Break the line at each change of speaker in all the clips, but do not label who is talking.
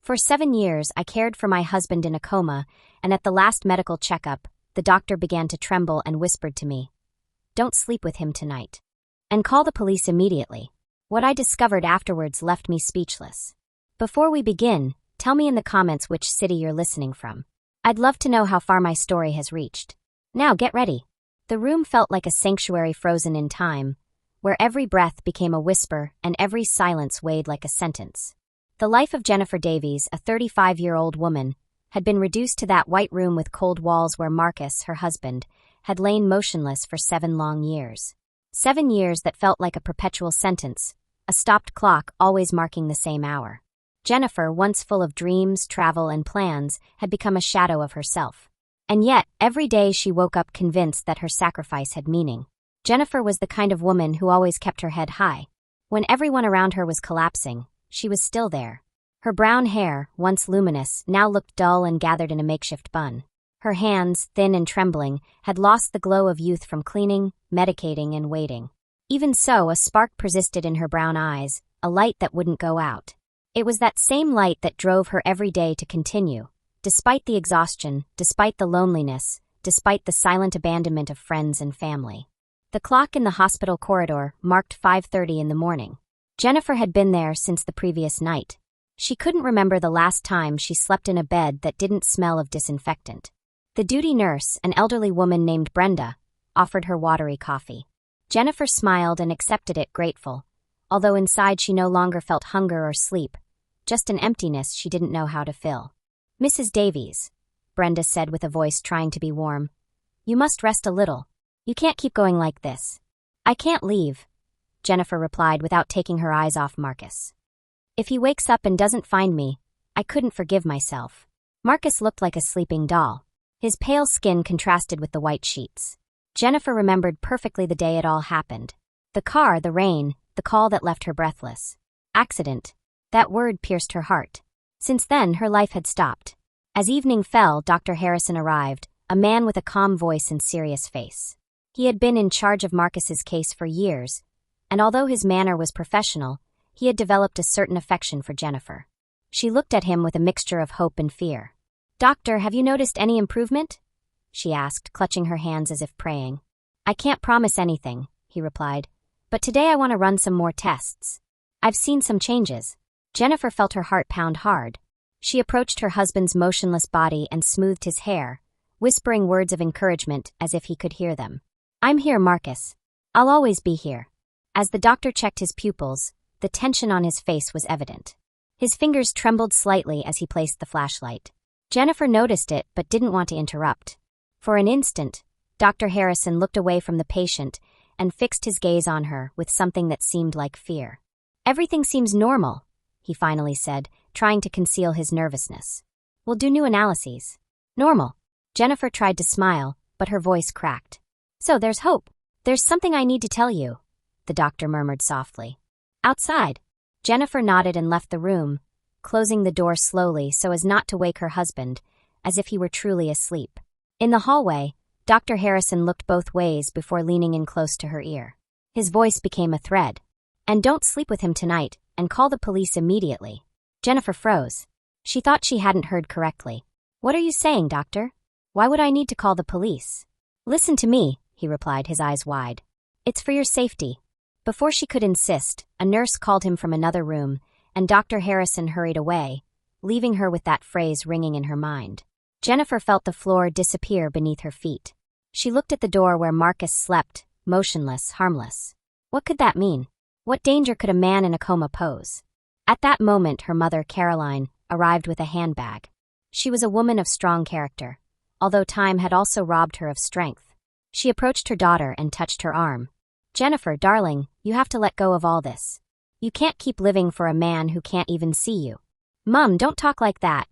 For 7 years, I cared for my husband in a coma, and at the last medical checkup, the doctor began to tremble and whispered to me, "Don't sleep with him tonight. And call the police immediately." What I discovered afterwards left me speechless. Before we begin, tell me in the comments which city you're listening from. I'd love to know how far my story has reached. Now get ready. The room felt like a sanctuary frozen in time, where every breath became a whisper and every silence weighed like a sentence. The life of Jennifer Davies, a 35-year-old woman, had been reduced to that white room with cold walls where Marcus, her husband, had lain motionless for 7 long years. 7 years that felt like a perpetual sentence, a stopped clock always marking the same hour. Jennifer, once full of dreams, travel, and plans, had become a shadow of herself. And yet, every day she woke up convinced that her sacrifice had meaning. Jennifer was the kind of woman who always kept her head high. When everyone around her was collapsing, she was still there. Her brown hair, once luminous, now looked dull and gathered in a makeshift bun. Her hands, thin and trembling, had lost the glow of youth from cleaning, medicating, and waiting. Even so, a spark persisted in her brown eyes, a light that wouldn't go out. It was that same light that drove her every day to continue, despite the exhaustion, despite the loneliness, despite the silent abandonment of friends and family. The clock in the hospital corridor marked 5:30 in the morning. Jennifer had been there since the previous night. She couldn't remember the last time she slept in a bed that didn't smell of disinfectant. The duty nurse, an elderly woman named Brenda, offered her watery coffee. Jennifer smiled and accepted it, grateful, although inside she no longer felt hunger or sleep, just an emptiness she didn't know how to fill. "Mrs. Davies," Brenda said with a voice trying to be warm, "you must rest a little. You can't keep going like this." "I can't leave," Jennifer replied without taking her eyes off Marcus. "If he wakes up and doesn't find me, I couldn't forgive myself." Marcus looked like a sleeping doll. His pale skin contrasted with the white sheets. Jennifer remembered perfectly the day it all happened. The car, the rain, the call that left her breathless. Accident. That word pierced her heart. Since then, her life had stopped. As evening fell, Dr. Harrison arrived, a man with a calm voice and serious face. He had been in charge of Marcus's case for years, and although his manner was professional, he had developed a certain affection for Jennifer. She looked at him with a mixture of hope and fear. "Doctor, have you noticed any improvement?" she asked, clutching her hands as if praying. "I can't promise anything," he replied, "but today I want to run some more tests. I've seen some changes." Jennifer felt her heart pound hard. She approached her husband's motionless body and smoothed his hair, whispering words of encouragement as if he could hear them. "I'm here, Marcus. I'll always be here." As the doctor checked his pupils, the tension on his face was evident. His fingers trembled slightly as he placed the flashlight. Jennifer noticed it but didn't want to interrupt. For an instant, Dr. Harrison looked away from the patient and fixed his gaze on her with something that seemed like fear. "Everything seems normal," he finally said, trying to conceal his nervousness. "We'll do new analyses." "Normal." Jennifer tried to smile, but her voice cracked. "So there's hope." "There's something I need to tell you," the doctor murmured softly. "Outside." Jennifer nodded and left the room, closing the door slowly so as not to wake her husband, as if he were truly asleep. In the hallway, Dr. Harrison looked both ways before leaning in close to her ear. His voice became a thread. "And don't sleep with him tonight, and call the police immediately." Jennifer froze. She thought she hadn't heard correctly. "What are you saying, doctor? Why would I need to call the police?" "Listen to me," he replied, his eyes wide. "It's for your safety." Before she could insist, a nurse called him from another room, and Dr. Harrison hurried away, leaving her with that phrase ringing in her mind. Jennifer felt the floor disappear beneath her feet. She looked at the door where Marcus slept, motionless, harmless. What could that mean? What danger could a man in a coma pose? At that moment, her mother, Caroline, arrived with a handbag. She was a woman of strong character, although time had also robbed her of strength. She approached her daughter and touched her arm. "Jennifer, darling, you have to let go of all this. You can't keep living for a man who can't even see you." "Mum, don't talk like that,"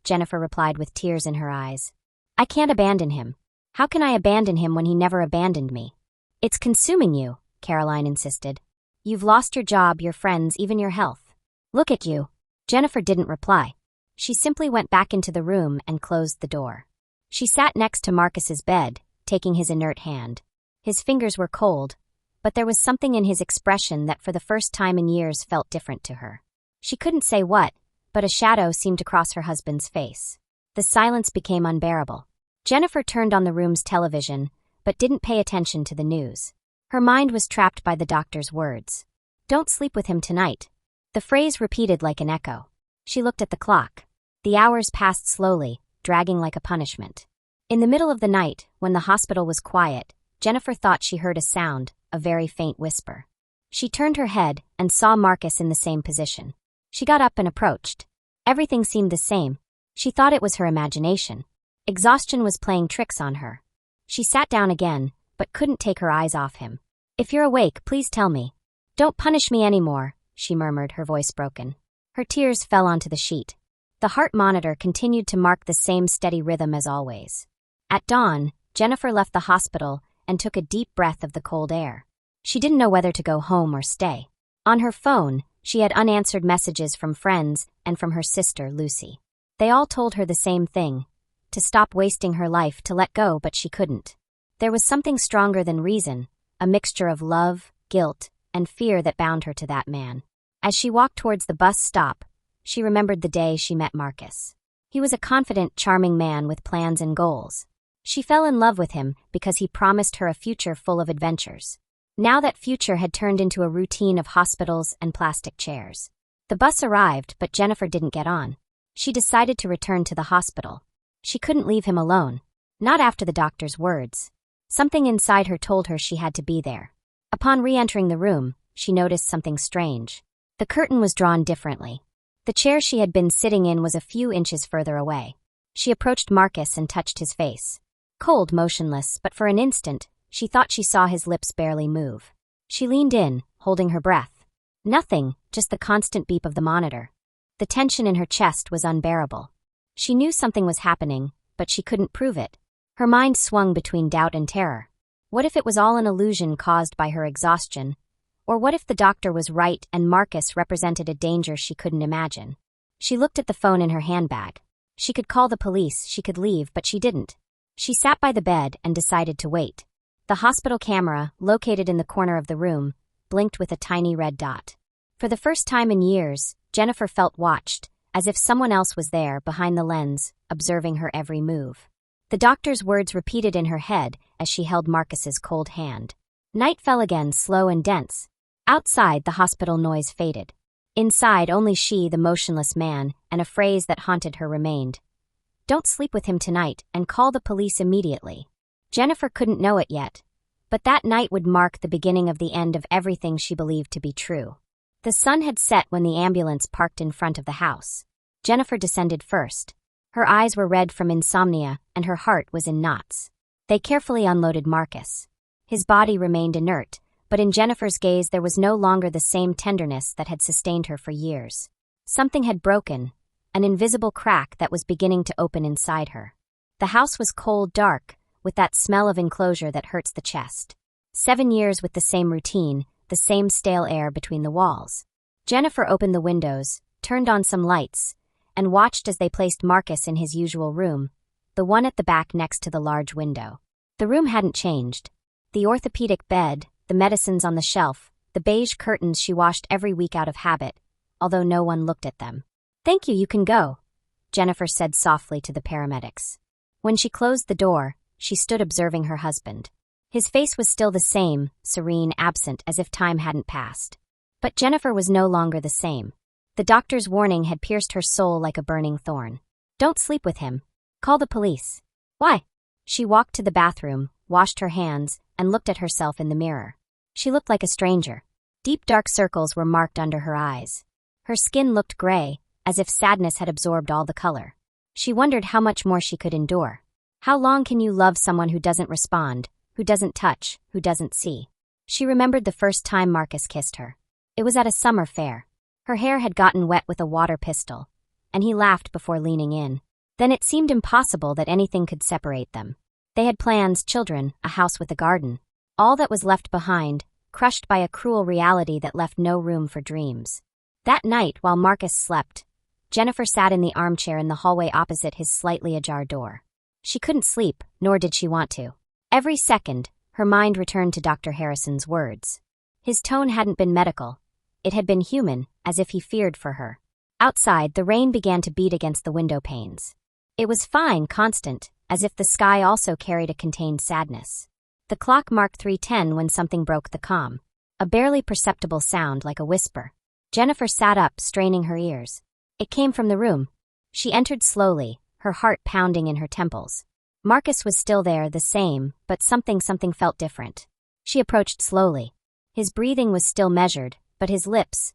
Jennifer replied with tears in her eyes. "I can't abandon him. How can I abandon him when he never abandoned me?" "It's consuming you," Caroline insisted. "You've lost your job, your friends, even your health. Look at you." Jennifer didn't reply. She simply went back into the room and closed the door. She sat next to Marcus's bed, taking his inert hand. His fingers were cold, but there was something in his expression that for the first time in years felt different to her. She couldn't say what, but a shadow seemed to cross her husband's face. The silence became unbearable. Jennifer turned on the room's television, but didn't pay attention to the news. Her mind was trapped by the doctor's words. "Don't sleep with him tonight." The phrase repeated like an echo. She looked at the clock. The hours passed slowly, dragging like a punishment. In the middle of the night, when the hospital was quiet, Jennifer thought she heard a sound, a very faint whisper. She turned her head and saw Marcus in the same position. She got up and approached. Everything seemed the same. She thought it was her imagination. Exhaustion was playing tricks on her. She sat down again, but couldn't take her eyes off him. "If you're awake, please tell me." "Don't punish me anymore," she murmured, her voice broken. Her tears fell onto the sheet. The heart monitor continued to mark the same steady rhythm as always. At dawn, Jennifer left the hospital and took a deep breath of the cold air. She didn't know whether to go home or stay. On her phone, she had unanswered messages from friends and from her sister, Lucy. They all told her the same thing: to stop wasting her life, to let go, but she couldn't. There was something stronger than reason, a mixture of love, guilt, and fear that bound her to that man. As she walked towards the bus stop, she remembered the day she met Marcus. He was a confident, charming man with plans and goals. She fell in love with him because he promised her a future full of adventures. Now that future had turned into a routine of hospitals and plastic chairs. The bus arrived, but Jennifer didn't get on. She decided to return to the hospital. She couldn't leave him alone. Not after the doctor's words. Something inside her told her she had to be there. Upon re-entering the room, she noticed something strange. The curtain was drawn differently. The chair she had been sitting in was a few inches further away. She approached Marcus and touched his face. Cold, motionless, but for an instant, she thought she saw his lips barely move. She leaned in, holding her breath. Nothing, just the constant beep of the monitor. The tension in her chest was unbearable. She knew something was happening, but she couldn't prove it. Her mind swung between doubt and terror. What if it was all an illusion caused by her exhaustion? Or what if the doctor was right and Marcus represented a danger she couldn't imagine? She looked at the phone in her handbag. She could call the police, she could leave, but she didn't. She sat by the bed and decided to wait. The hospital camera, located in the corner of the room, blinked with a tiny red dot. For the first time in years, Jennifer felt watched, as if someone else was there behind the lens, observing her every move. The doctor's words repeated in her head as she held Marcus's cold hand. Night fell again, slow and dense. Outside, the hospital noise faded. Inside, only she, the motionless man, and a phrase that haunted her remained. "Don't sleep with him tonight, and call the police immediately." Jennifer couldn't know it yet, but that night would mark the beginning of the end of everything she believed to be true. The sun had set when the ambulance parked in front of the house. Jennifer descended first. Her eyes were red from insomnia, and her heart was in knots. They carefully unloaded Marcus. His body remained inert, but in Jennifer's gaze there was no longer the same tenderness that had sustained her for years. Something had broken, an invisible crack that was beginning to open inside her. The house was cold, dark, with that smell of enclosure that hurts the chest. 7 years with the same routine, the same stale air between the walls. Jennifer opened the windows, turned on some lights, and watched as they placed Marcus in his usual room, the one at the back next to the large window. The room hadn't changed. The orthopedic bed, the medicines on the shelf, the beige curtains she washed every week out of habit, although no one looked at them. "Thank you, you can go," Jennifer said softly to the paramedics. When she closed the door, she stood observing her husband. His face was still the same, serene, absent, as if time hadn't passed. But Jennifer was no longer the same. The doctor's warning had pierced her soul like a burning thorn. "Don't sleep with him. Call the police." "Why?" She walked to the bathroom, washed her hands, and looked at herself in the mirror. She looked like a stranger. Deep dark circles were marked under her eyes. Her skin looked gray, as if sadness had absorbed all the color. She wondered how much more she could endure. How long can you love someone who doesn't respond, who doesn't touch, who doesn't see? She remembered the first time Marcus kissed her. It was at a summer fair. Her hair had gotten wet with a water pistol, and he laughed before leaning in. Then it seemed impossible that anything could separate them. They had plans, children, a house with a garden. All that was left behind, crushed by a cruel reality that left no room for dreams. That night, while Marcus slept, Jennifer sat in the armchair in the hallway opposite his slightly ajar door. She couldn't sleep, nor did she want to. Every second, her mind returned to Dr. Harrison's words. His tone hadn't been medical. It had been human, as if he feared for her. Outside, the rain began to beat against the window panes. It was fine, constant, as if the sky also carried a contained sadness. The clock marked 3:10 when something broke the calm. A barely perceptible sound like a whisper. Jennifer sat up, straining her ears. It came from the room. She entered slowly, her heart pounding in her temples. Marcus was still there, the same, but something felt different. She approached slowly. His breathing was still measured, but his lips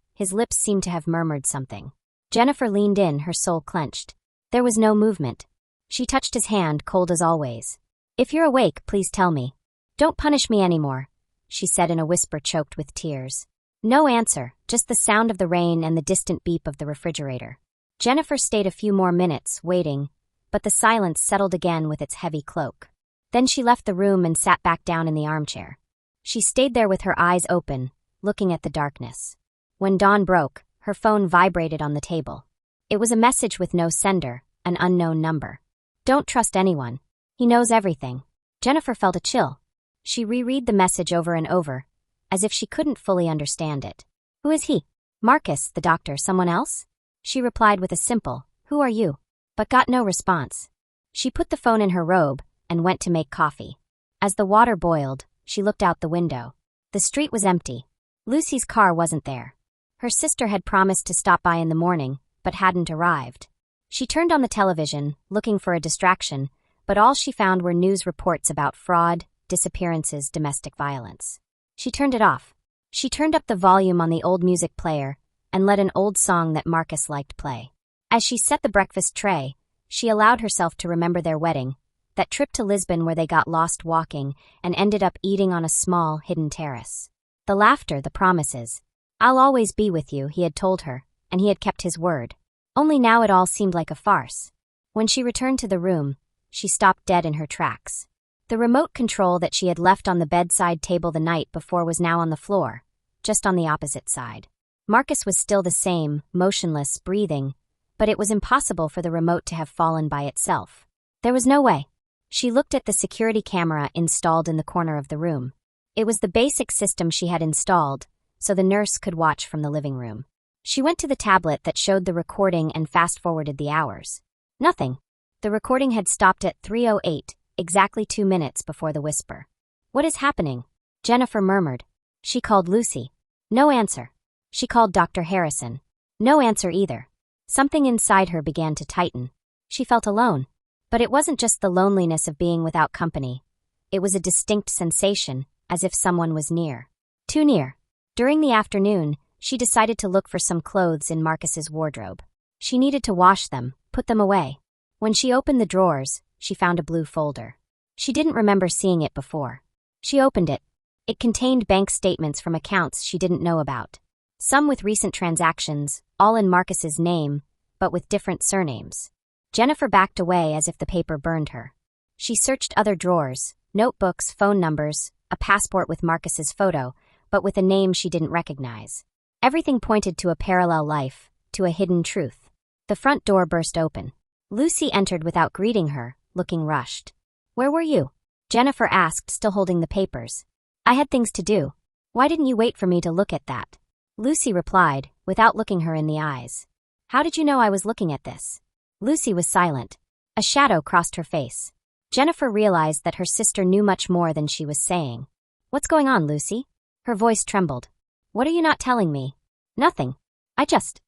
seemed to have murmured something. Jennifer leaned in, her soul clenched. There was no movement. She touched his hand, cold as always. "If you're awake, please tell me. Don't punish me anymore," she said in a whisper choked with tears. No answer, just the sound of the rain and the distant beep of the refrigerator. Jennifer stayed a few more minutes, waiting, but the silence settled again with its heavy cloak. Then she left the room and sat back down in the armchair. She stayed there with her eyes open, looking at the darkness. When dawn broke, her phone vibrated on the table. It was a message with no sender, an unknown number. "Don't trust anyone. He knows everything." Jennifer felt a chill. She reread the message over and over, as if she couldn't fully understand it. "Who is he?" "Marcus, the doctor, someone else?" She replied with a simple, "Who are you?" but got no response. She put the phone in her robe and went to make coffee. As the water boiled, she looked out the window. The street was empty. Lucy's car wasn't there. Her sister had promised to stop by in the morning, but hadn't arrived. She turned on the television, looking for a distraction, but all she found were news reports about fraud, disappearances, domestic violence. She turned it off. She turned up the volume on the old music player and let an old song that Marcus liked play. As she set the breakfast tray, she allowed herself to remember their wedding, that trip to Lisbon where they got lost walking and ended up eating on a small, hidden terrace. The laughter, the promises. "I'll always be with you," he had told her, and he had kept his word. Only now it all seemed like a farce. When she returned to the room, she stopped dead in her tracks. The remote control that she had left on the bedside table the night before was now on the floor, just on the opposite side. Marcus was still the same, motionless, breathing, but it was impossible for the remote to have fallen by itself. There was no way. She looked at the security camera installed in the corner of the room. It was the basic system she had installed, so the nurse could watch from the living room. She went to the tablet that showed the recording and fast-forwarded the hours. Nothing. The recording had stopped at 3:08, exactly 2 minutes before the whisper. "What is happening?" Jennifer murmured. She called Lucy. No answer. She called Dr. Harrison. No answer either. Something inside her began to tighten. She felt alone. But it wasn't just the loneliness of being without company. It was a distinct sensation, as if someone was near. Too near. During the afternoon, she decided to look for some clothes in Marcus's wardrobe. She needed to wash them, put them away. When she opened the drawers, she found a blue folder. She didn't remember seeing it before. She opened it. It contained bank statements from accounts she didn't know about. Some with recent transactions, all in Marcus's name, but with different surnames. Jennifer backed away as if the paper burned her. She searched other drawers, notebooks, phone numbers, a passport with Marcus's photo, but with a name she didn't recognize. Everything pointed to a parallel life, to a hidden truth. The front door burst open. Lucy entered without greeting her, looking rushed. "Where were you?" Jennifer asked, still holding the papers. "I had things to do. Why didn't you wait for me to look at that?" Lucy replied, without looking her in the eyes. "How did you know I was looking at this?" Lucy was silent. A shadow crossed her face. Jennifer realized that her sister knew much more than she was saying. "What's going on, Lucy?" Her voice trembled. "What are you not telling me?" "Nothing. I just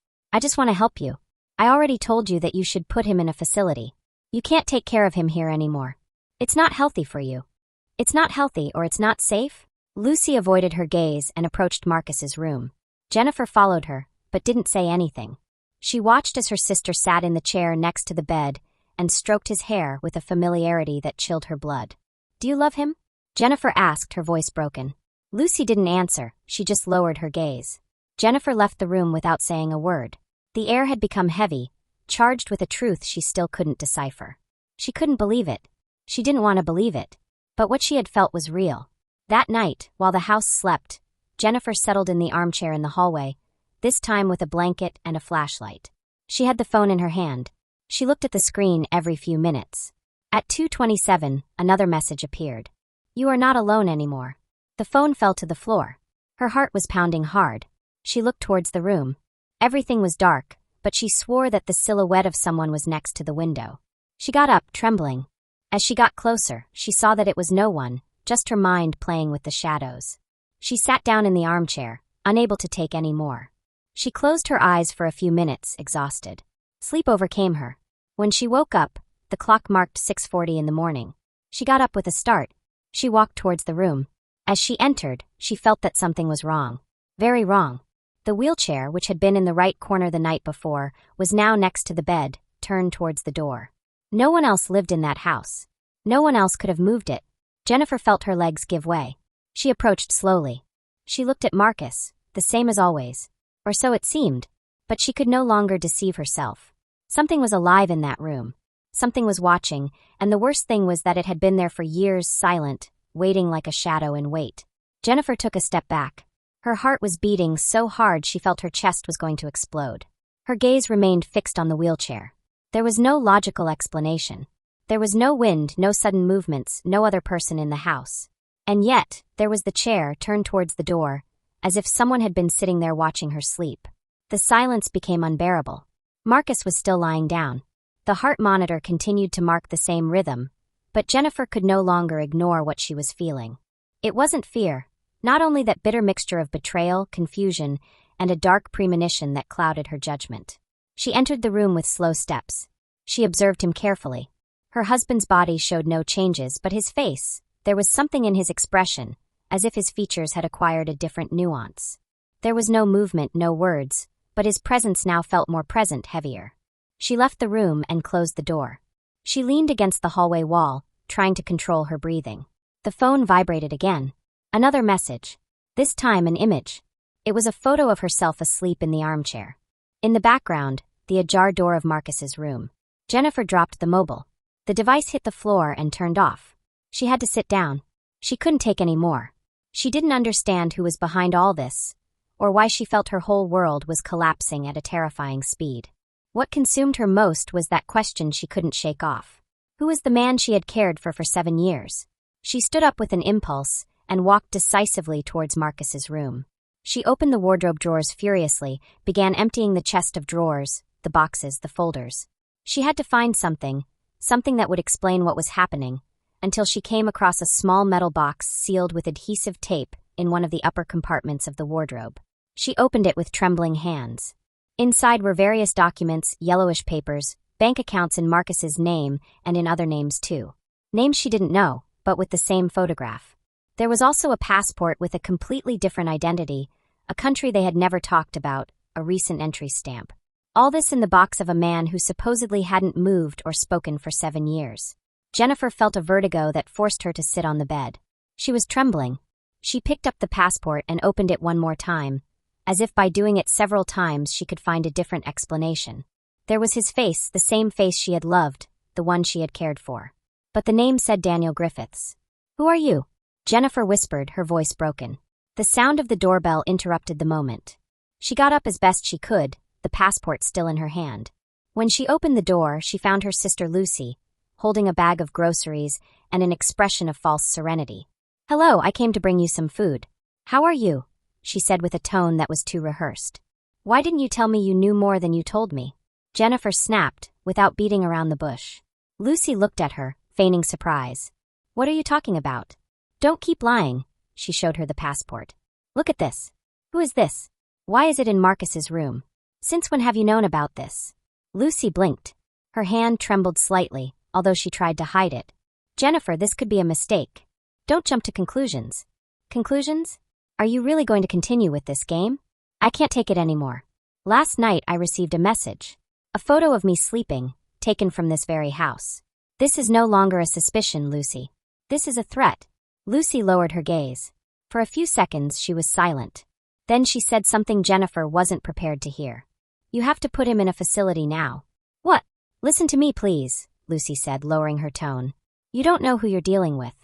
want to help you. I already told you that you should put him in a facility. You can't take care of him here anymore. It's not healthy for you." "It's not healthy or it's not safe?" Lucy avoided her gaze and approached Marcus's room. Jennifer followed her, but didn't say anything. She watched as her sister sat in the chair next to the bed and stroked his hair with a familiarity that chilled her blood. "Do you love him?" Jennifer asked, her voice broken. Lucy didn't answer, she just lowered her gaze. Jennifer left the room without saying a word. The air had become heavy, charged with a truth she still couldn't decipher. She couldn't believe it. She didn't want to believe it. But what she had felt was real. That night, while the house slept, Jennifer settled in the armchair in the hallway, this time with a blanket and a flashlight. She had the phone in her hand. She looked at the screen every few minutes. At 2:27, another message appeared. "You are not alone anymore." The phone fell to the floor. Her heart was pounding hard. She looked towards the room. Everything was dark, but she swore that the silhouette of someone was next to the window. She got up, trembling. As she got closer, she saw that it was no one, just her mind playing with the shadows. She sat down in the armchair, unable to take any more. She closed her eyes for a few minutes, exhausted. Sleep overcame her. When she woke up, the clock marked 6:40 in the morning. She got up with a start. She walked towards the room. As she entered, she felt that something was wrong. Very wrong. The wheelchair, which had been in the right corner the night before, was now next to the bed, turned towards the door. No one else lived in that house. No one else could have moved it. Jennifer felt her legs give way. She approached slowly. She looked at Marcus, the same as always. Or so it seemed. But she could no longer deceive herself. Something was alive in that room. Something was watching, and the worst thing was that it had been there for years, silent, waiting like a shadow in wait. Jennifer took a step back. Her heart was beating so hard she felt her chest was going to explode. Her gaze remained fixed on the wheelchair. There was no logical explanation. There was no wind, no sudden movements, no other person in the house. And yet, there was the chair turned towards the door, as if someone had been sitting there watching her sleep. The silence became unbearable. Marcus was still lying down. The heart monitor continued to mark the same rhythm, but Jennifer could no longer ignore what she was feeling. It wasn't fear, not only that bitter mixture of betrayal, confusion, and a dark premonition that clouded her judgment. She entered the room with slow steps. She observed him carefully. Her husband's body showed no changes, but his face, there was something in his expression, as if his features had acquired a different nuance. There was no movement, no words, but his presence now felt more present, heavier. She left the room and closed the door. She leaned against the hallway wall, trying to control her breathing. The phone vibrated again. Another message. This time an image. It was a photo of herself asleep in the armchair. In the background, the ajar door of Marcus's room. Jennifer dropped the mobile. The device hit the floor and turned off. She had to sit down. She couldn't take any more. She didn't understand who was behind all this, or why she felt her whole world was collapsing at a terrifying speed. What consumed her most was that question she couldn't shake off. Who was the man she had cared for 7 years? She stood up with an impulse and walked decisively towards Marcus's room. She opened the wardrobe drawers furiously, began emptying the chest of drawers, the boxes, the folders. She had to find something that would explain what was happening, until she came across a small metal box sealed with adhesive tape in one of the upper compartments of the wardrobe. She opened it with trembling hands. Inside were various documents, yellowish papers, bank accounts in Marcus's name and in other names too. Names she didn't know, but with the same photograph. There was also a passport with a completely different identity, a country they had never talked about, a recent entry stamp. All this in the box of a man who supposedly hadn't moved or spoken for 7 years. Jennifer felt a vertigo that forced her to sit on the bed. She was trembling. She picked up the passport and opened it one more time, as if by doing it several times she could find a different explanation. There was his face, the same face she had loved, the one she had cared for. But the name said Daniel Griffiths. "Who are you?" Jennifer whispered, her voice broken. The sound of the doorbell interrupted the moment. She got up as best she could, the passport still in her hand. When she opened the door, she found her sister Lucy, holding a bag of groceries and an expression of false serenity. "Hello, I came to bring you some food. How are you?" she said with a tone that was too rehearsed. "Why didn't you tell me you knew more than you told me?" Jennifer snapped, without beating around the bush. Lucy looked at her, feigning surprise. "What are you talking about?" "Don't keep lying." She showed her the passport. "Look at this." "Who is this? Why is it in Marcus's room? Since when have you known about this?" Lucy blinked. Her hand trembled slightly, although she tried to hide it. "Jennifer, this could be a mistake. Don't jump to conclusions." "Conclusions? Are you really going to continue with this game? I can't take it anymore. Last night I received a message. A photo of me sleeping, taken from this very house. This is no longer a suspicion, Lucy. This is a threat." Lucy lowered her gaze. For a few seconds she was silent. Then she said something Jennifer wasn't prepared to hear. "You have to put him in a facility now." "What?" "Listen to me, please," Lucy said, lowering her tone. "You don't know who you're dealing with.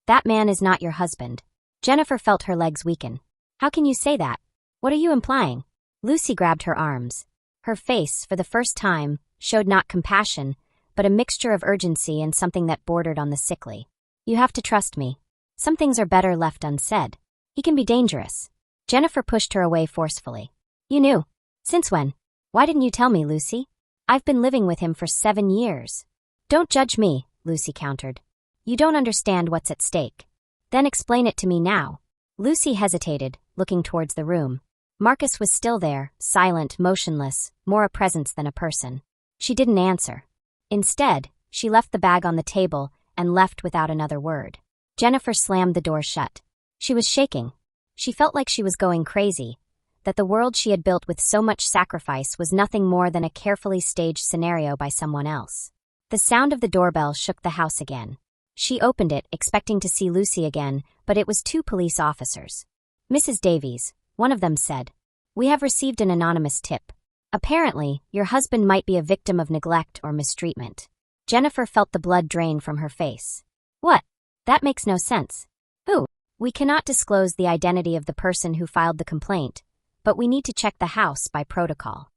That man is not your husband." Jennifer felt her legs weaken. "How can you say that? What are you implying?" Lucy grabbed her arms. Her face, for the first time, showed not compassion, but a mixture of urgency and something that bordered on the sickly. "You have to trust me. Some things are better left unsaid. He can be dangerous." Jennifer pushed her away forcefully. "You knew. Since when?" Why didn't you tell me, Lucy? I've been living with him for 7 years. Don't judge me, Lucy countered. You don't understand what's at stake. Then explain it to me now. Lucy hesitated, looking towards the room. Marcus was still there, silent, motionless, more a presence than a person. She didn't answer. Instead, she left the bag on the table and left without another word. Jennifer slammed the door shut. She was shaking. She felt like she was going crazy, that the world she had built with so much sacrifice was nothing more than a carefully staged scenario by someone else. The sound of the doorbell shook the house again. She opened it, expecting to see Lucy again, but it was 2 police officers. Mrs. Davies, one of them said, "We have received an anonymous tip. Apparently, your husband might be a victim of neglect or mistreatment." Jennifer felt the blood drain from her face. What? That makes no sense. Who? We cannot disclose the identity of the person who filed the complaint, but we need to check the house by protocol.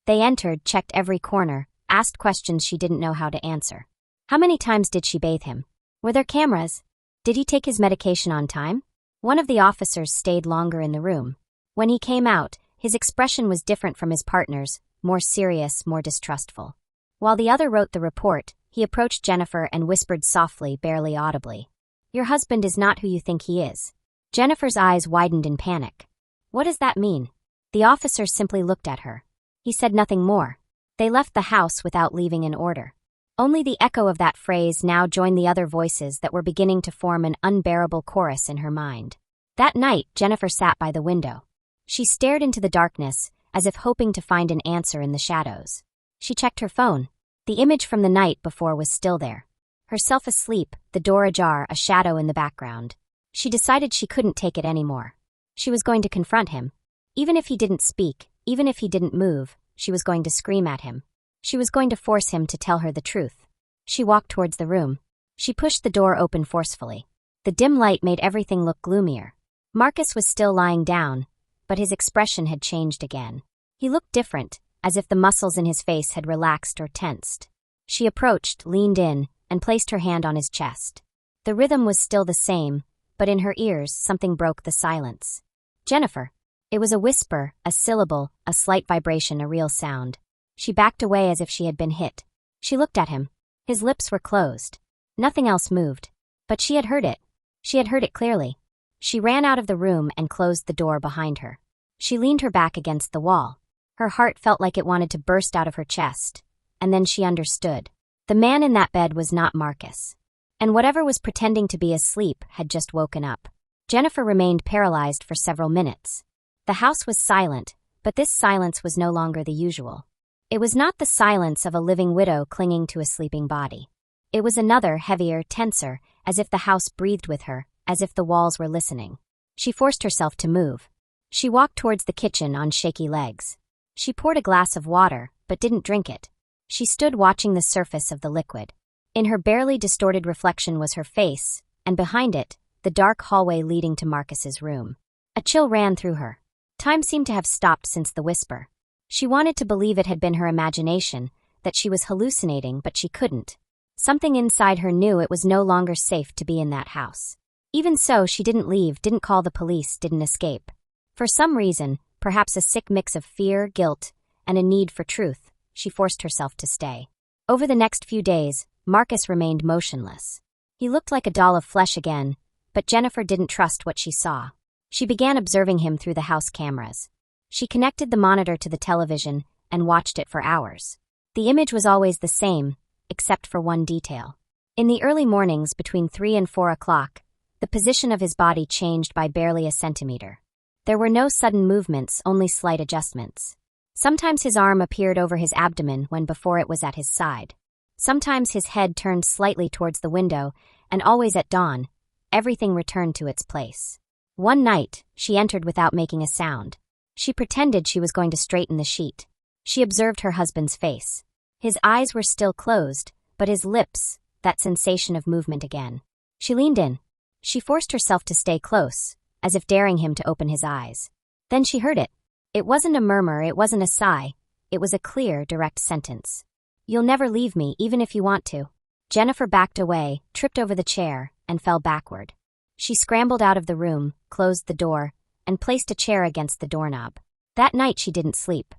They entered, checked every corner, asked questions she didn't know how to answer. How many times did she bathe him? Were there cameras? Did he take his medication on time? One of the officers stayed longer in the room. When he came out, his expression was different from his partner's, more serious, more distrustful. While the other wrote the report, he approached Jennifer and whispered softly, barely audibly, "Your husband is not who you think he is." Jennifer's eyes widened in panic. What does that mean? The officer simply looked at her. He said nothing more. They left the house without leaving an order. Only the echo of that phrase now joined the other voices that were beginning to form an unbearable chorus in her mind. That night, Jennifer sat by the window. She stared into the darkness, as if hoping to find an answer in the shadows. She checked her phone. The image from the night before was still there. Herself asleep, the door ajar, a shadow in the background. She decided she couldn't take it anymore. She was going to confront him. Even if he didn't speak, even if he didn't move, she was going to scream at him. She was going to force him to tell her the truth. She walked towards the room. She pushed the door open forcefully. The dim light made everything look gloomier. Marcus was still lying down, but his expression had changed again. He looked different, as if the muscles in his face had relaxed or tensed. She approached, leaned in, and placed her hand on his chest. The rhythm was still the same, but in her ears something broke the silence. "Jennifer." It was a whisper, a syllable, a slight vibration, a real sound. She backed away as if she had been hit. She looked at him. His lips were closed. Nothing else moved. But she had heard it. She had heard it clearly. She ran out of the room and closed the door behind her. She leaned her back against the wall. Her heart felt like it wanted to burst out of her chest. And then she understood. The man in that bed was not Marcus. And whatever was pretending to be asleep had just woken up. Jennifer remained paralyzed for several minutes. The house was silent, but this silence was no longer the usual. It was not the silence of a living widow clinging to a sleeping body. It was another, heavier, tenser, as if the house breathed with her, as if the walls were listening. She forced herself to move. She walked towards the kitchen on shaky legs. She poured a glass of water, but didn't drink it. She stood watching the surface of the liquid. In her barely distorted reflection was her face, and behind it, the dark hallway leading to Marcus's room. A chill ran through her. Time seemed to have stopped since the whisper. She wanted to believe it had been her imagination, that she was hallucinating, but she couldn't. Something inside her knew it was no longer safe to be in that house. Even so, she didn't leave, didn't call the police, didn't escape. For some reason, perhaps a sick mix of fear, guilt, and a need for truth, she forced herself to stay. Over the next few days, Marcus remained motionless. He looked like a doll of flesh again, but Jennifer didn't trust what she saw. She began observing him through the house cameras. She connected the monitor to the television and watched it for hours. The image was always the same, except for one detail. In the early mornings between 3 and 4 o'clock, the position of his body changed by barely a centimeter. There were no sudden movements, only slight adjustments. Sometimes his arm appeared over his abdomen when before it was at his side. Sometimes his head turned slightly towards the window, and always at dawn, everything returned to its place. One night, she entered without making a sound. She pretended she was going to straighten the sheet. She observed her husband's face. His eyes were still closed, but his lips, that sensation of movement again. She leaned in. She forced herself to stay close, as if daring him to open his eyes. Then she heard it. It wasn't a murmur, it wasn't a sigh. It was a clear, direct sentence. "You'll never leave me, even if you want to." Jennifer backed away, tripped over the chair, and fell backward. She scrambled out of the room, closed the door, and placed a chair against the doorknob. That night she didn't sleep.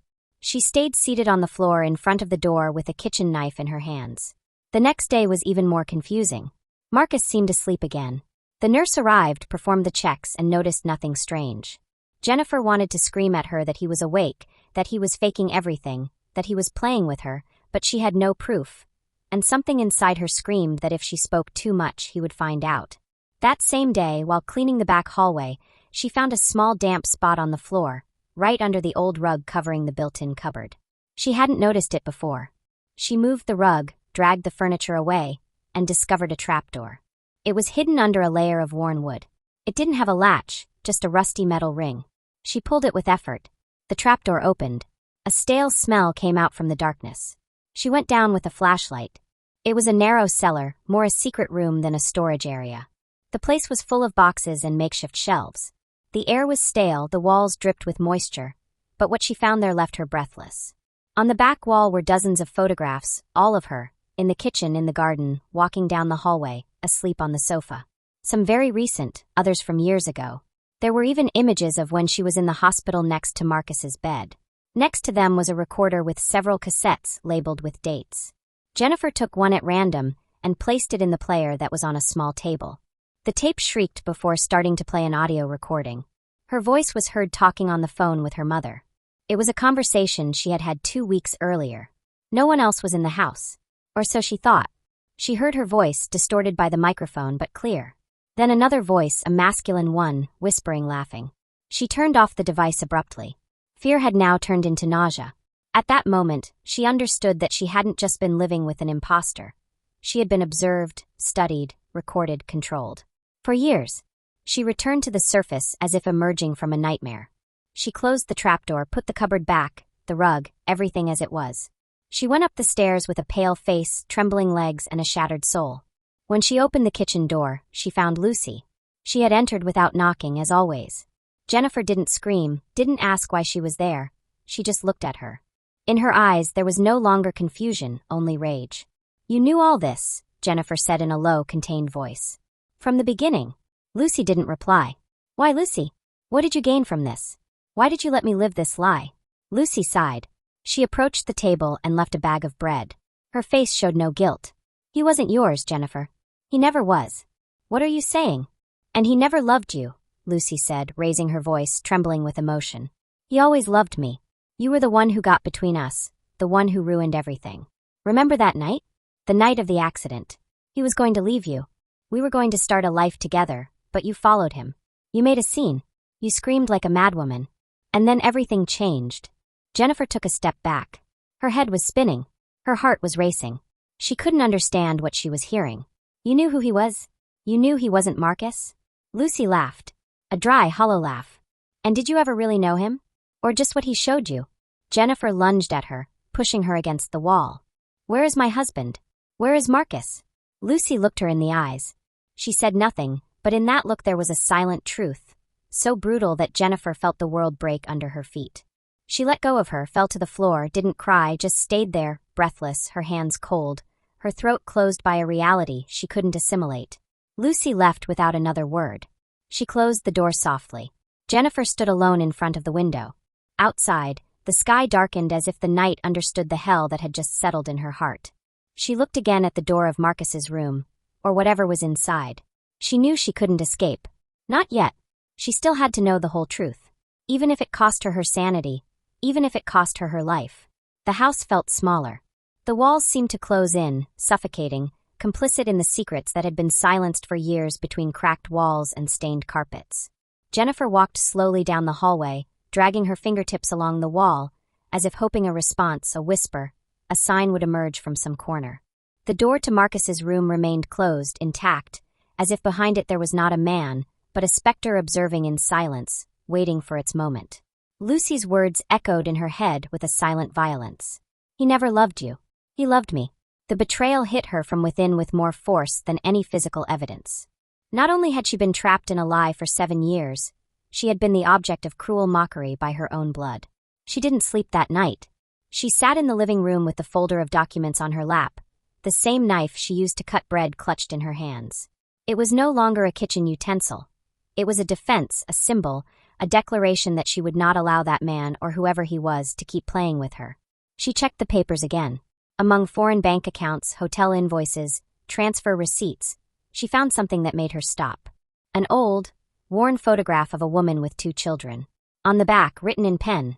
She stayed seated on the floor in front of the door with a kitchen knife in her hands. The next day was even more confusing. Marcus seemed asleep again. The nurse arrived, performed the checks, and noticed nothing strange. Jennifer wanted to scream at her that he was awake, that he was faking everything, that he was playing with her, but she had no proof. And something inside her screamed that if she spoke too much, he would find out. That same day, while cleaning the back hallway, she found a small damp spot on the floor, right under the old rug covering the built-in cupboard. She hadn't noticed it before. She moved the rug, dragged the furniture away, and discovered a trapdoor. It was hidden under a layer of worn wood. It didn't have a latch, just a rusty metal ring. She pulled it with effort. The trapdoor opened. A stale smell came out from the darkness. She went down with a flashlight. It was a narrow cellar, more a secret room than a storage area. The place was full of boxes and makeshift shelves. The air was stale, the walls dripped with moisture, but what she found there left her breathless. On the back wall were dozens of photographs, all of her, in the kitchen, in the garden, walking down the hallway, asleep on the sofa. Some very recent, others from years ago. There were even images of when she was in the hospital next to Marcus's bed. Next to them was a recorder with several cassettes labeled with dates. Jennifer took one at random and placed it in the player that was on a small table. The tape shrieked before starting to play an audio recording. Her voice was heard talking on the phone with her mother. It was a conversation she had had 2 weeks earlier. No one else was in the house. Or so she thought. She heard her voice, distorted by the microphone but clear. Then another voice, a masculine one, whispering, laughing. She turned off the device abruptly. Fear had now turned into nausea. At that moment, she understood that she hadn't just been living with an imposter. She had been observed, studied, recorded, controlled. For years. She returned to the surface as if emerging from a nightmare. She closed the trapdoor, put the cupboard back, the rug, everything as it was. She went up the stairs with a pale face, trembling legs, and a shattered soul. When she opened the kitchen door, she found Lucy. She had entered without knocking, as always. Jennifer didn't scream, didn't ask why she was there. She just looked at her. In her eyes, there was no longer confusion, only rage. "You knew all this," Jennifer said in a low, contained voice. "From the beginning." Lucy didn't reply. "Why, Lucy? What did you gain from this? Why did you let me live this lie?" Lucy sighed. She approached the table and left a bag of bread. Her face showed no guilt. "He wasn't yours, Jennifer. He never was." "What are you saying?" "And he never loved you," Lucy said, raising her voice, trembling with emotion. "He always loved me. You were the one who got between us, the one who ruined everything. Remember that night? The night of the accident. He was going to leave you. We were going to start a life together, but you followed him. You made a scene. You screamed like a madwoman. And then everything changed." Jennifer took a step back. Her head was spinning. Her heart was racing. She couldn't understand what she was hearing. "You knew who he was? You knew he wasn't Marcus?" Lucy laughed. A dry, hollow laugh. "And did you ever really know him? Or just what he showed you?" Jennifer lunged at her, pushing her against the wall. "Where is my husband? Where is Marcus?" Lucy looked her in the eyes. She said nothing, but in that look there was a silent truth, so brutal that Jennifer felt the world break under her feet. She let go of her, fell to the floor, didn't cry, just stayed there, breathless, her hands cold, her throat closed by a reality she couldn't assimilate. Lucy left without another word. She closed the door softly. Jennifer stood alone in front of the window. Outside, the sky darkened as if the night understood the hell that had just settled in her heart. She looked again at the door of Marcus's room, or whatever was inside. She knew she couldn't escape. Not yet. She still had to know the whole truth. Even if it cost her her sanity, even if it cost her her life. The house felt smaller. The walls seemed to close in, suffocating, complicit in the secrets that had been silenced for years between cracked walls and stained carpets. Jennifer walked slowly down the hallway, dragging her fingertips along the wall, as if hoping a response, a whisper, a sign would emerge from some corner. The door to Marcus's room remained closed, intact, as if behind it there was not a man, but a specter observing in silence, waiting for its moment. Lucy's words echoed in her head with a silent violence. "He never loved you. He loved me." The betrayal hit her from within with more force than any physical evidence. Not only had she been trapped in a lie for 7 years, she had been the object of cruel mockery by her own blood. She didn't sleep that night. She sat in the living room with the folder of documents on her lap, the same knife she used to cut bread clutched in her hands. It was no longer a kitchen utensil. It was a defense, a symbol, a declaration that she would not allow that man or whoever he was to keep playing with her. She checked the papers again. Among foreign bank accounts, hotel invoices, transfer receipts, she found something that made her stop. An old, worn photograph of a woman with 2 children. On the back, written in pen,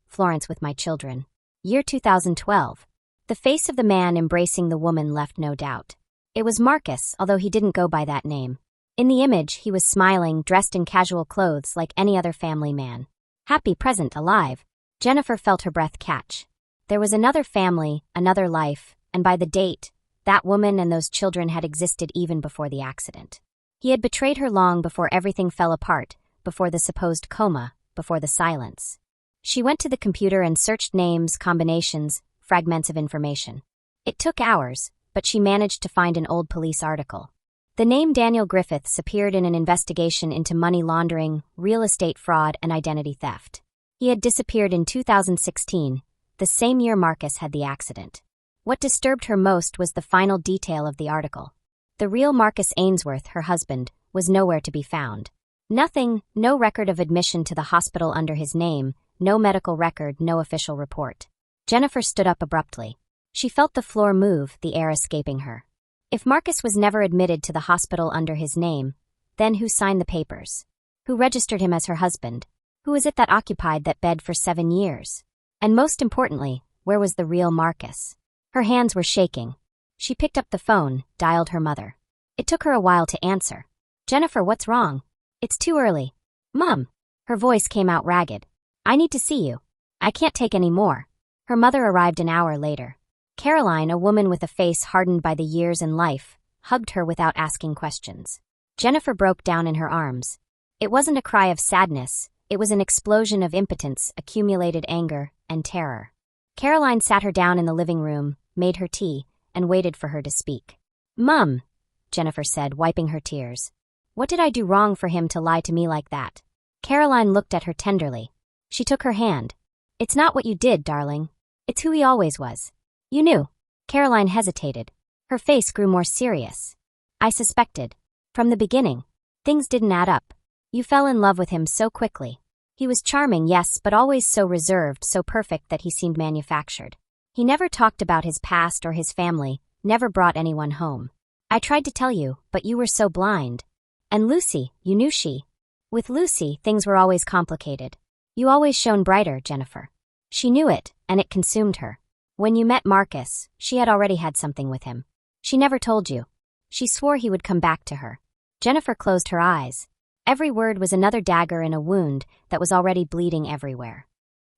"Florence with my children. Year 2012. The face of the man embracing the woman left no doubt. It was Marcus, although he didn't go by that name. In the image, he was smiling, dressed in casual clothes like any other family man. Happy, present, alive. Jennifer felt her breath catch. There was another family, another life, and by the date, that woman and those children had existed even before the accident. He had betrayed her long before everything fell apart, before the supposed coma, before the silence. She went to the computer and searched names, combinations, fragments of information. It took hours, but she managed to find an old police article. The name Daniel Griffiths appeared in an investigation into money laundering, real estate fraud, and identity theft. He had disappeared in 2016, the same year Marcus had the accident. What disturbed her most was the final detail of the article. The real Marcus Ainsworth, her husband, was nowhere to be found. Nothing, no record of admission to the hospital under his name, no medical record, no official report. Jennifer stood up abruptly. She felt the floor move, the air escaping her. If Marcus was never admitted to the hospital under his name, then who signed the papers? Who registered him as her husband? Who was it that occupied that bed for 7 years? And most importantly, where was the real Marcus? Her hands were shaking. She picked up the phone, dialed her mother. It took her a while to answer. "Jennifer, what's wrong?" "It's too early." "Mom." Her voice came out ragged. "I need to see you. I can't take any more." Her mother arrived an hour later. Caroline, a woman with a face hardened by the years and life, hugged her without asking questions. Jennifer broke down in her arms. It wasn't a cry of sadness, it was an explosion of impotence, accumulated anger, and terror. Caroline sat her down in the living room, made her tea, and waited for her to speak. "Mum," Jennifer said, wiping her tears. "What did I do wrong for him to lie to me like that?" Caroline looked at her tenderly. She took her hand. "It's not what you did, darling. It's who he always was. You knew." Caroline hesitated. Her face grew more serious. "I suspected. From the beginning. Things didn't add up. You fell in love with him so quickly. He was charming, yes, but always so reserved, so perfect that he seemed manufactured. He never talked about his past or his family, never brought anyone home. I tried to tell you, but you were so blind. And Lucy, you knew she. With Lucy, things were always complicated. You always shone brighter, Jennifer." She knew it, and it consumed her. When you met Marcus, she had already had something with him. She never told you. She swore he would come back to her. Jennifer closed her eyes. Every word was another dagger in a wound that was already bleeding everywhere.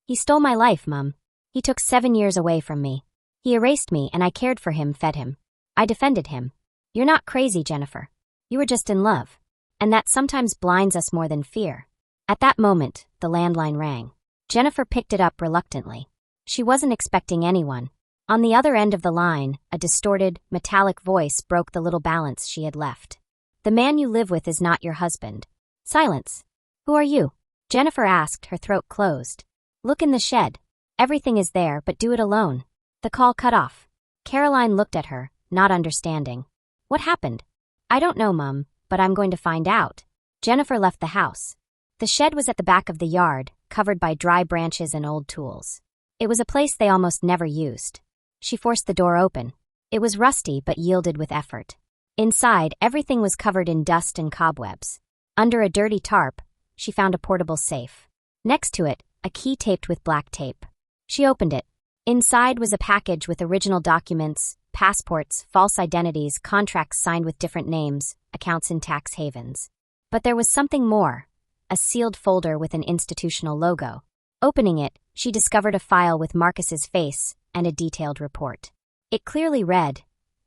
"He stole my life, Mum. He took 7 years away from me. He erased me, and I cared for him, fed him. I defended him. You're not crazy, Jennifer. You were just in love. And that sometimes blinds us more than fear." At that moment, the landline rang. Jennifer picked it up reluctantly. She wasn't expecting anyone. On the other end of the line, a distorted, metallic voice broke the little balance she had left. "The man you live with is not your husband." Silence. "Who are you?" Jennifer asked, her throat closed. "Look in the shed. Everything is there, but do it alone." The call cut off. Caroline looked at her, not understanding. "What happened?" "I don't know, Mum, but I'm going to find out." Jennifer left the house. The shed was at the back of the yard, covered by dry branches and old tools. It was a place they almost never used. She forced the door open. It was rusty but yielded with effort. Inside, everything was covered in dust and cobwebs. Under a dirty tarp, she found a portable safe. Next to it, a key taped with black tape. She opened it. Inside was a package with original documents, passports, false identities, contracts signed with different names, accounts in tax havens. But there was something more. A sealed folder with an institutional logo. Opening it, she discovered a file with Marcus's face and a detailed report. It clearly read,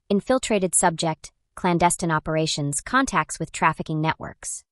"Infiltrated subject, clandestine operations, contacts with trafficking networks."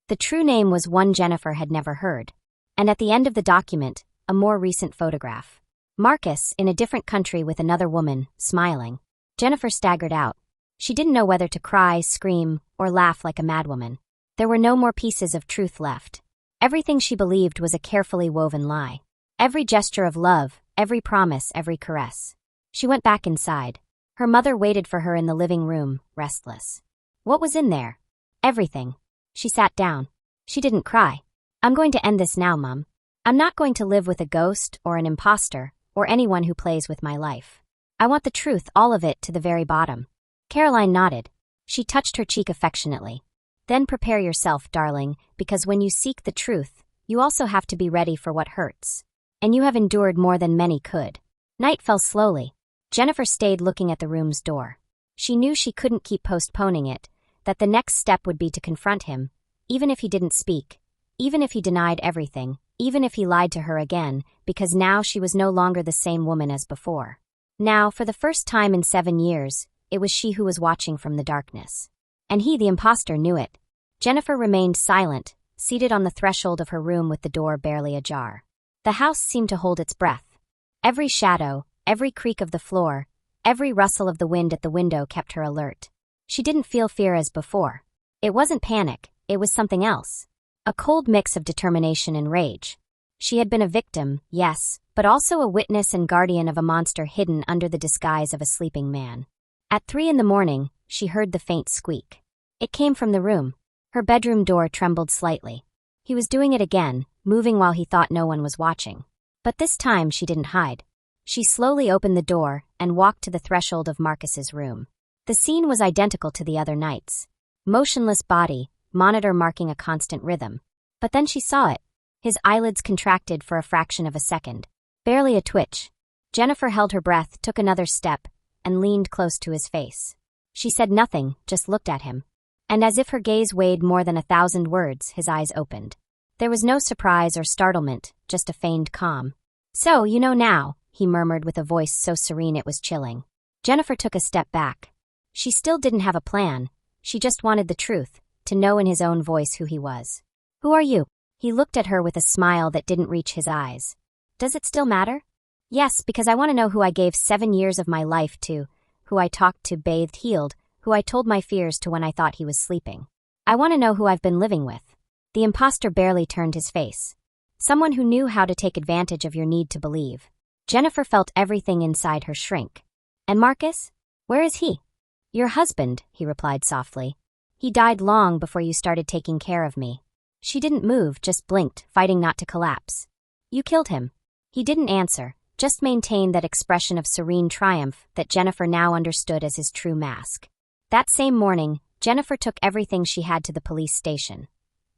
The true name was one Jennifer had never heard. And at the end of the document, a more recent photograph. Marcus, in a different country with another woman, smiling. Jennifer staggered out. She didn't know whether to cry, scream, or laugh like a madwoman. There were no more pieces of truth left. Everything she believed was a carefully woven lie. Every gesture of love, every promise, every caress. She went back inside. Her mother waited for her in the living room, restless. What was in there? Everything. She sat down. She didn't cry. I'm going to end this now, Mum. I'm not going to live with a ghost or an imposter or anyone who plays with my life. I want the truth, all of it, to the very bottom. Caroline nodded. She touched her cheek affectionately. Then prepare yourself, darling, because when you seek the truth, you also have to be ready for what hurts. And you have endured more than many could. Night fell slowly. Jennifer stayed looking at the room's door. She knew she couldn't keep postponing it, that the next step would be to confront him, even if he didn't speak, even if he denied everything, even if he lied to her again, because now she was no longer the same woman as before. Now, for the first time in 7 years, it was she who was watching from the darkness. And he, the imposter, knew it. Jennifer remained silent, seated on the threshold of her room with the door barely ajar. The house seemed to hold its breath. Every shadow, every creak of the floor, every rustle of the wind at the window kept her alert. She didn't feel fear as before. It wasn't panic, it was something else. A cold mix of determination and rage. She had been a victim, yes, but also a witness and guardian of a monster hidden under the disguise of a sleeping man. At 3 a.m, she heard the faint squeak. It came from the room. Her bedroom door trembled slightly. He was doing it again, moving while he thought no one was watching. But this time she didn't hide. She slowly opened the door and walked to the threshold of Marcus's room. The scene was identical to the other nights. Motionless body, monitor marking a constant rhythm. But then she saw it. His eyelids contracted for a fraction of a second. Barely a twitch. Jennifer held her breath, took another step, and leaned close to his face. She said nothing, just looked at him. And as if her gaze weighed more than 1,000 words, his eyes opened. There was no surprise or startlement, just a feigned calm. "So, you know now," he murmured with a voice so serene it was chilling. Jennifer took a step back. She still didn't have a plan. She just wanted the truth, to know in his own voice who he was. "Who are you?" He looked at her with a smile that didn't reach his eyes. "Does it still matter?" "Yes, because I want to know who I gave 7 years of my life to, who I talked to, bathed, healed, who I told my fears to when I thought he was sleeping. I want to know who I've been living with." The imposter barely turned his face. Someone who knew how to take advantage of your need to believe. Jennifer felt everything inside her shrink. "And Marcus? Where is he?" "Your husband," he replied softly. "He died long before you started taking care of me." She didn't move, just blinked, fighting not to collapse. "You killed him." He didn't answer, just maintained that expression of serene triumph that Jennifer now understood as his true mask. That same morning, Jennifer took everything she had to the police station.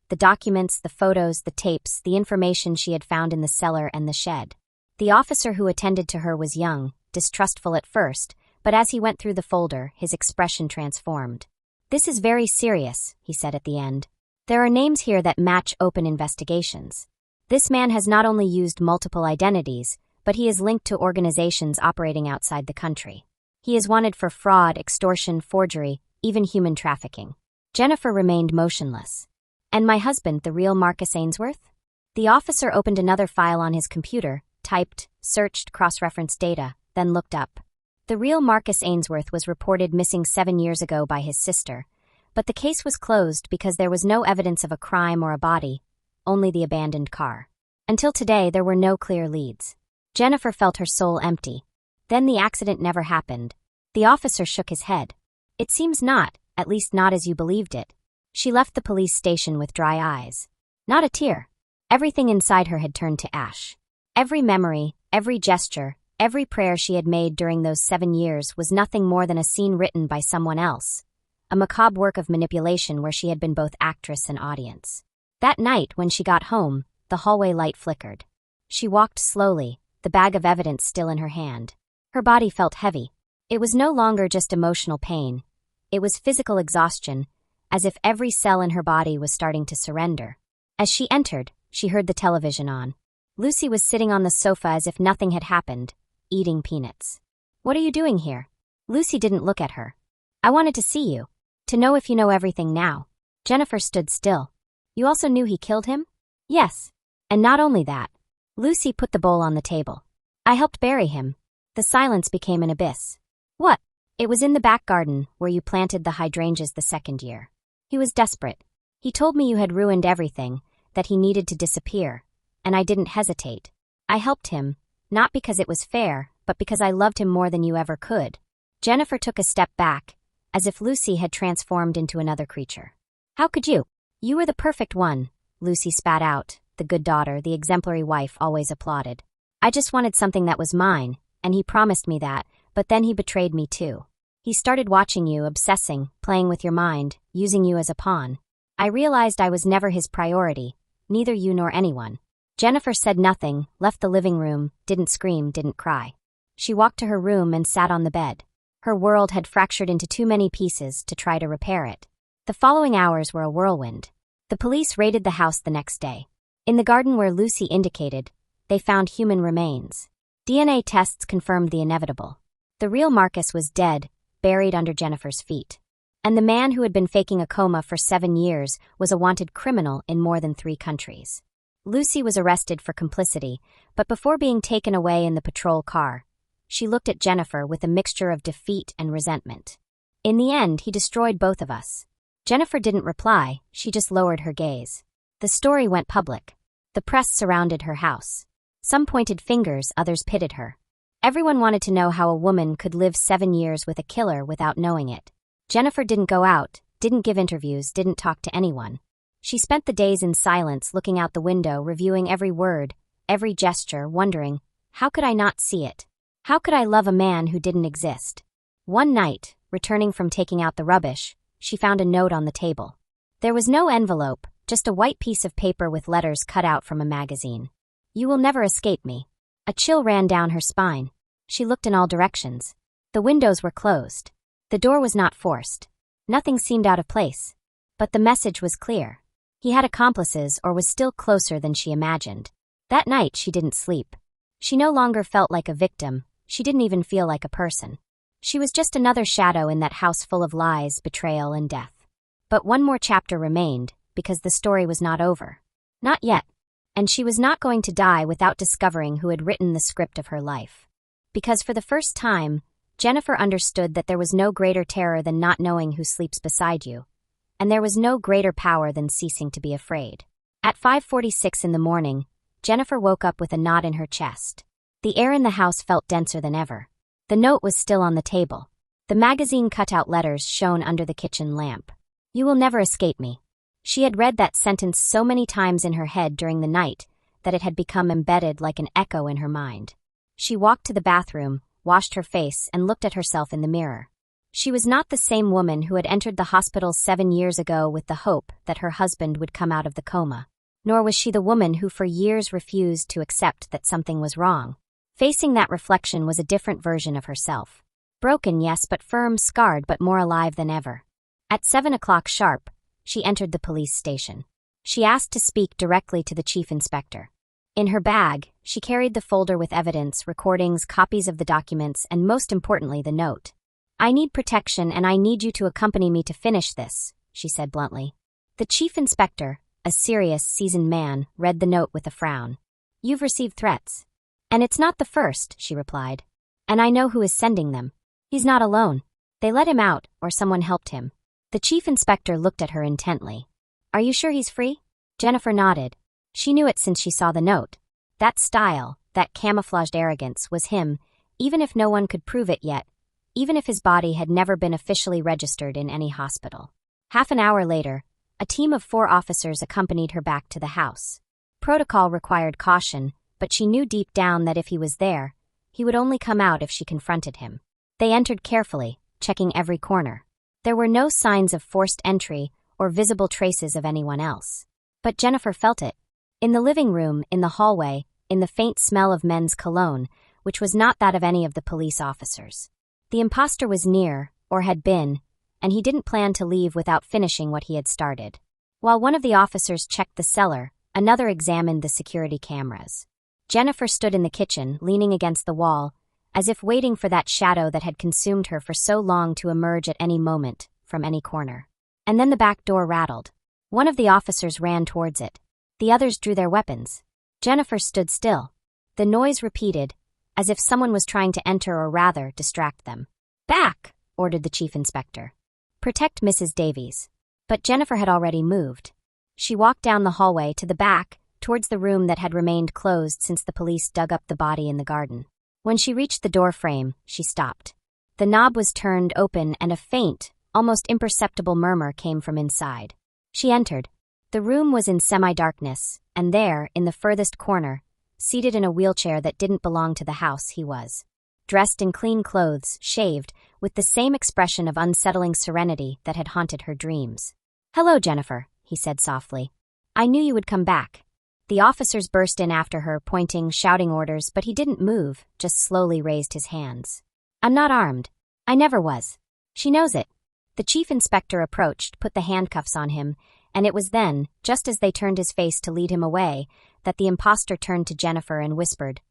The documents, the photos, the tapes, the information she had found in the cellar and the shed. The officer who attended to her was young, distrustful at first, but as he went through the folder, his expression transformed. "This is very serious," he said at the end. "There are names here that match open investigations. This man has not only used multiple identities, but he is linked to organizations operating outside the country. He is wanted for fraud, extortion, forgery, even human trafficking." Jennifer remained motionless. "And my husband, the real Marcus Ainsworth?" The officer opened another file on his computer, typed, searched, cross-referenced data, then looked up. The real Marcus Ainsworth was reported missing 7 years ago by his sister, but the case was closed because there was no evidence of a crime or a body, only the abandoned car. Until today, there were no clear leads. Jennifer felt her soul empty. Then the accident never happened. The officer shook his head. "It seems not, at least not as you believed it." She left the police station with dry eyes. Not a tear. Everything inside her had turned to ash. Every memory, every gesture, every prayer she had made during those 7 years was nothing more than a scene written by someone else. A macabre work of manipulation where she had been both actress and audience. That night, when she got home, the hallway light flickered. She walked slowly, the bag of evidence still in her hand. Her body felt heavy. It was no longer just emotional pain. It was physical exhaustion, as if every cell in her body was starting to surrender. As she entered, she heard the television on. Lucy was sitting on the sofa as if nothing had happened, eating peanuts. "What are you doing here?" Lucy didn't look at her. "I wanted to see you. To know if you know everything now." Jennifer stood still. "You also knew he killed him?" "Yes. And not only that." Lucy put the bowl on the table. "I helped bury him." The silence became an abyss. "What?" "It was in the back garden, where you planted the hydrangeas the 2nd year. He was desperate. He told me you had ruined everything, that he needed to disappear, and I didn't hesitate. I helped him, not because it was fair, but because I loved him more than you ever could." Jennifer took a step back, as if Lucy had transformed into another creature. "How could you? You were the perfect one, Lucy spat out, the good daughter, the exemplary wife always applauded. I just wanted something that was mine, and he promised me that, but then he betrayed me too. He started watching you, obsessing, playing with your mind, using you as a pawn. I realized I was never his priority, neither you nor anyone. Jennifer said nothing, left the living room, didn't scream, didn't cry. She walked to her room and sat on the bed. Her world had fractured into too many pieces to try to repair it. The following hours were a whirlwind. The police raided the house the next day. In the garden where Lucy indicated, they found human remains. DNA tests confirmed the inevitable. The real Marcus was dead, buried under Jennifer's feet. And the man who had been faking a coma for 7 years was a wanted criminal in more than 3 countries. Lucy was arrested for complicity, but before being taken away in the patrol car, she looked at Jennifer with a mixture of defeat and resentment. In the end, he destroyed both of us. Jennifer didn't reply, she just lowered her gaze. The story went public. The press surrounded her house. Some pointed fingers, others pitted her. Everyone wanted to know how a woman could live 7 years with a killer without knowing it. Jennifer didn't go out, didn't give interviews, didn't talk to anyone. She spent the days in silence, looking out the window, reviewing every word, every gesture, wondering, how could I not see it? How could I love a man who didn't exist? One night, returning from taking out the rubbish, she found a note on the table. There was no envelope, just a white piece of paper with letters cut out from a magazine. You will never escape me. A chill ran down her spine. She looked in all directions. The windows were closed. The door was not forced. Nothing seemed out of place. But the message was clear. He had accomplices or was still closer than she imagined. That night she didn't sleep. She no longer felt like a victim. She didn't even feel like a person. She was just another shadow in that house full of lies, betrayal, and death. But one more chapter remained, because the story was not over. Not yet. And she was not going to die without discovering who had written the script of her life. Because for the first time, Jennifer understood that there was no greater terror than not knowing who sleeps beside you. And there was no greater power than ceasing to be afraid. At 5:46 in the morning, Jennifer woke up with a knot in her chest. The air in the house felt denser than ever. The note was still on the table. The magazine cut-out letters shone under the kitchen lamp. You will never escape me. She had read that sentence so many times in her head during the night that it had become embedded like an echo in her mind. She walked to the bathroom, washed her face, and looked at herself in the mirror. She was not the same woman who had entered the hospital 7 years ago with the hope that her husband would come out of the coma. Nor was she the woman who for years refused to accept that something was wrong. Facing that reflection was a different version of herself. Broken, yes, but firm, scarred, but more alive than ever. At 7 o'clock sharp, she entered the police station. She asked to speak directly to the chief inspector. In her bag, she carried the folder with evidence, recordings, copies of the documents, and most importantly, the note. I need protection and I need you to accompany me to finish this, she said bluntly. The chief inspector, a serious, seasoned man, read the note with a frown. You've received threats. And it's not the first, she replied. And I know who is sending them. He's not alone. They let him out, or someone helped him. The chief inspector looked at her intently. Are you sure he's free? Jennifer nodded. She knew it since she saw the note. That style, that camouflaged arrogance, was him, even if no one could prove it yet, even if his body had never been officially registered in any hospital. Half an hour later, a team of 4 officers accompanied her back to the house. Protocol required caution, but she knew deep down that if he was there, he would only come out if she confronted him. They entered carefully, checking every corner. There were no signs of forced entry or visible traces of anyone else. But Jennifer felt it. In the living room, in the hallway, in the faint smell of men's cologne, which was not that of any of the police officers. The imposter was near, or had been, and he didn't plan to leave without finishing what he had started. While one of the officers checked the cellar, another examined the security cameras. Jennifer stood in the kitchen, leaning against the wall, as if waiting for that shadow that had consumed her for so long to emerge at any moment, from any corner. And then the back door rattled. One of the officers ran towards it. The others drew their weapons. Jennifer stood still. The noise repeated, as if someone was trying to enter or rather, distract them. Back! Ordered the chief inspector. Protect Mrs. Davies. But Jennifer had already moved. She walked down the hallway to the back, towards the room that had remained closed since the police dug up the body in the garden. When she reached the door frame, she stopped. The knob was turned open and a faint, almost imperceptible murmur came from inside. She entered. The room was in semi-darkness, and there, in the furthest corner, seated in a wheelchair that didn't belong to the house, he was. Dressed in clean clothes, shaved, with the same expression of unsettling serenity that had haunted her dreams. "Hello, Jennifer," he said softly. "I knew you would come back." The officers burst in after her, pointing, shouting orders, but he didn't move, just slowly raised his hands. "I'm not armed. I never was. She knows it." The chief inspector approached, put the handcuffs on him, and it was then, just as they turned his face to lead him away, that the imposter turned to Jennifer and whispered,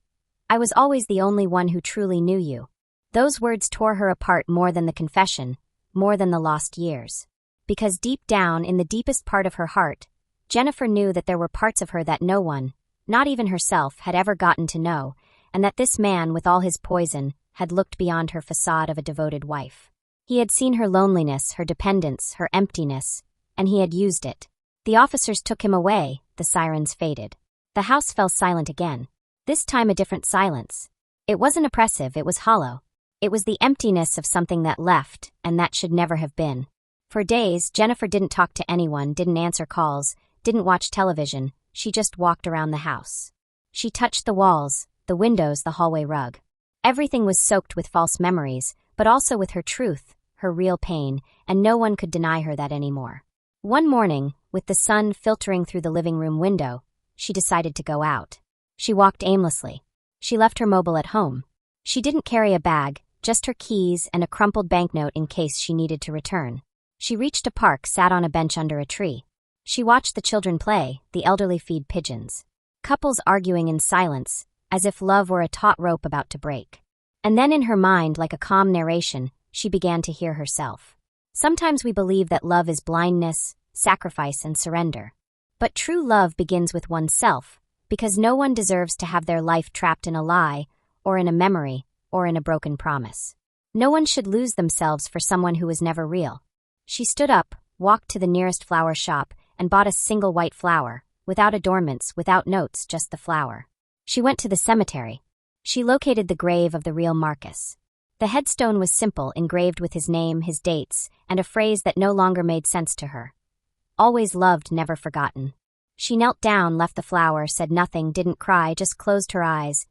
"I was always the only one who truly knew you." Those words tore her apart more than the confession, more than the lost years. Because deep down, in the deepest part of her heart, Jennifer knew that there were parts of her that no one, not even herself, had ever gotten to know, and that this man, with all his poison, had looked beyond her facade of a devoted wife. He had seen her loneliness, her dependence, her emptiness, and he had used it. The officers took him away, the sirens faded. The house fell silent again. This time a different silence. It wasn't oppressive, it was hollow. It was the emptiness of something that left, and that should never have been. For days, Jennifer didn't talk to anyone, didn't answer calls, didn't watch television, she just walked around the house. She touched the walls, the windows, the hallway rug. Everything was soaked with false memories, but also with her truth, her real pain, and no one could deny her that anymore. One morning, with the sun filtering through the living room window, she decided to go out. She walked aimlessly. She left her mobile at home. She didn't carry a bag, just her keys and a crumpled banknote in case she needed to return. She reached a park, sat on a bench under a tree. She watched the children play, the elderly feed pigeons. Couples arguing in silence, as if love were a taut rope about to break. And then in her mind, like a calm narration, she began to hear herself. Sometimes we believe that love is blindness, sacrifice, and surrender. But true love begins with oneself, because no one deserves to have their life trapped in a lie, or in a memory, or in a broken promise. No one should lose themselves for someone who was never real. She stood up, walked to the nearest flower shop, and bought a single white flower, without adornments, without notes, just the flower. She went to the cemetery. She located the grave of the real Marcus. The headstone was simple, engraved with his name, his dates, and a phrase that no longer made sense to her. Always loved, never forgotten. She knelt down, left the flower, said nothing, didn't cry, just closed her eyes.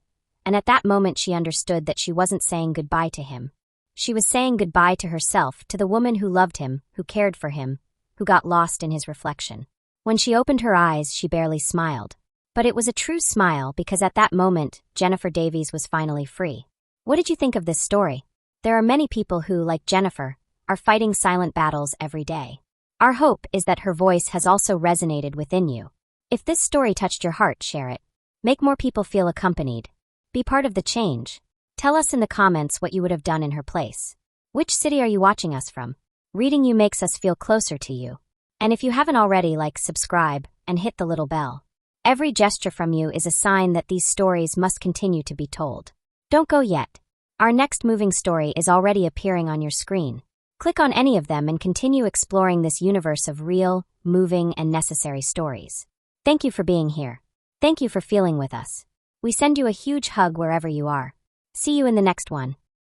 And at that moment she understood that she wasn't saying goodbye to him. She was saying goodbye to herself, to the woman who loved him, who cared for him, who got lost in his reflection. When she opened her eyes, she barely smiled. But it was a true smile because at that moment, Jennifer Davies was finally free. What did you think of this story? There are many people who, like Jennifer, are fighting silent battles every day. Our hope is that her voice has also resonated within you. If this story touched your heart, share it. Make more people feel accompanied. Be part of the change. Tell us in the comments what you would have done in her place. Which city are you watching us from? Reading you makes us feel closer to you. And if you haven't already, subscribe, and hit the little bell. Every gesture from you is a sign that these stories must continue to be told. Don't go yet. Our next moving story is already appearing on your screen. Click on any of them and continue exploring this universe of real, moving, and necessary stories. Thank you for being here. Thank you for feeling with us. We send you a huge hug wherever you are. See you in the next one.